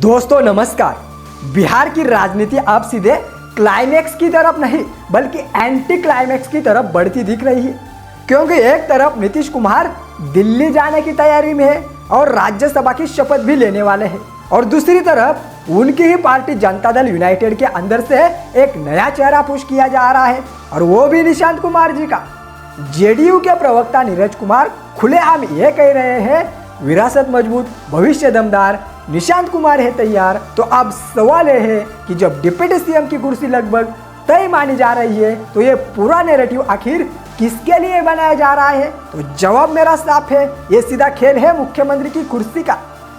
दोस्तों नमस्कार। बिहार की राजनीति अब सीधे क्लाइमैक्स की तरफ नहीं बल्कि एंटी क्लाइमैक्स की तरफ बढ़ती दिख रही है, क्योंकि एक तरफ नीतीश कुमार दिल्ली जाने की तैयारी में है और राज्यसभा की शपथ भी लेने वाले हैं, और दूसरी तरफ उनकी ही पार्टी जनता दल यूनाइटेड के अंदर से एक नया चेहरा पुश किया जा रहा है, और वो भी निशांत कुमार जी का। जेडीयू के प्रवक्ता नीरज कुमार खुलेआम ये कह रहे हैं, विरासत मजबूत, भविष्य दमदार, निशांत कुमार है तैयार। तो अब सवाल यह है कि जब डिप्टी सीएम की कुर्सी लगभग तय मानी जा रही है, तो ये पूरा नैरेटिव आखिर किसके लिए बनाया जा रहा है? तो जवाब मेरा साफ है, ये सीधा खेल है मुख्यमंत्री की कुर्सी का,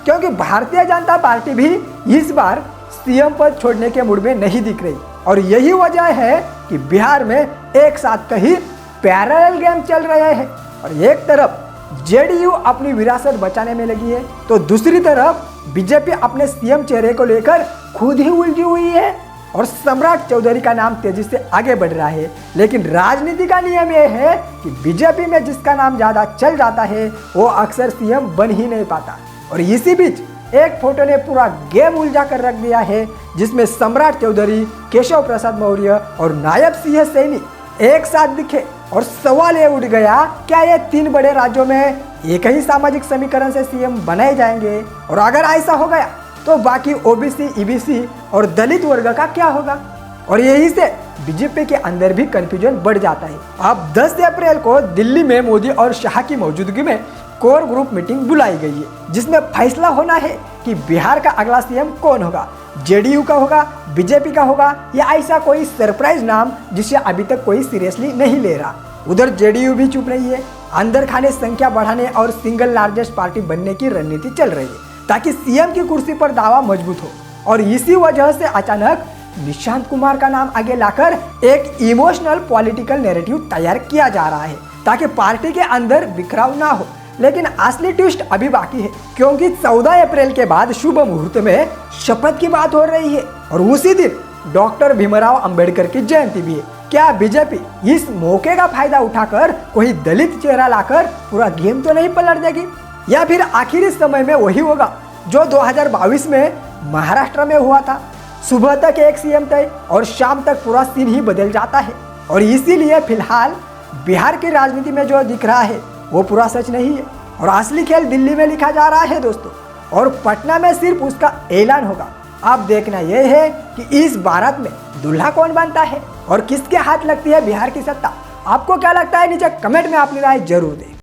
क्योंकि भारतीय जनता पार्टी भी इस बार सीएम पद छोड़ने के मूड में नहीं दिख रही, और यही वजह है कि बिहार में एक साथ कहीं पैरेलल गेम चल रहे हैं। और एक तरफ जेडीयू अपनी विरासत बचाने में लगी है, तो दूसरी तरफ बीजेपी अपने सीएम चेहरे को लेकर खुद ही उलझी हुई है, और सम्राट चौधरी का नाम तेजी से आगे बढ़ रहा है। लेकिन राजनीति का नियम यह है कि बीजेपी में जिसका नाम ज्यादा चल जाता है वो अक्सर सीएम बन ही नहीं पाता। और इसी बीच एक फोटो ने पूरा गेम उलझा कर रख दिया है, जिसमें सम्राट चौधरी, केशव प्रसाद मौर्य और नायब सिंह सैनी एक साथ दिखे। और सवाल ये उठ गया, क्या ये तीन बड़े राज्यों में एक ही सामाजिक समीकरण से सीएम बनाए जाएंगे? और अगर ऐसा हो गया तो बाकी ओबीसी, ईबीसी और दलित वर्ग का क्या होगा? और यही से बीजेपी के अंदर भी कंफ्यूजन बढ़ जाता है। अब 10 अप्रैल को दिल्ली में मोदी और शाह की मौजूदगी में कोर ग्रुप मीटिंग बुलाई गई है, जिसमें फैसला होना है कि बिहार का अगला सीएम कौन होगा, जेडीयू का होगा, बीजेपी का होगा, या ऐसा कोई सरप्राइज नाम जिसे अभी तक कोई सीरियसली नहीं ले रहा। उधर जेडीयू भी चुप नहीं है, अंदर खाने संख्या बढ़ाने और सिंगल लार्जेस्ट पार्टी बनने की रणनीति चल रही है, ताकि सीएम की कुर्सी पर दावा मजबूत हो। और इसी वजह से अचानक निशांत कुमार का नाम आगे लाकर एक इमोशनल पॉलिटिकल नैरेटिव तैयार किया जा रहा है, ताकि पार्टी के अंदर बिखराव ना हो। लेकिन असली ट्विस्ट अभी बाकी है, क्योंकि 14 अप्रैल के बाद शुभ मुहूर्त में शपथ की बात हो रही है, और उसी दिन डॉक्टर भीमराव अंबेडकर की जयंती भी है। क्या बीजेपी इस मौके का फायदा उठाकर कोई दलित चेहरा लाकर पूरा गेम तो नहीं पलट देगी, या फिर आखिरी समय में वही होगा जो 2022 में महाराष्ट्र में हुआ था? सुबह तक एक सीएम तय और शाम तक पूरा सीन ही बदल जाता है। और इसीलिए फिलहाल बिहार की राजनीति में जो दिख रहा है वो पूरा सच नहीं है, और असली खेल दिल्ली में लिखा जा रहा है दोस्तों, और पटना में सिर्फ उसका ऐलान होगा। अब देखना यह है कि इस बारात में दूल्हा कौन बनता है और किसके हाथ लगती है बिहार की सत्ता। आपको क्या लगता है? नीचे कमेंट में अपनी राय जरूर दें।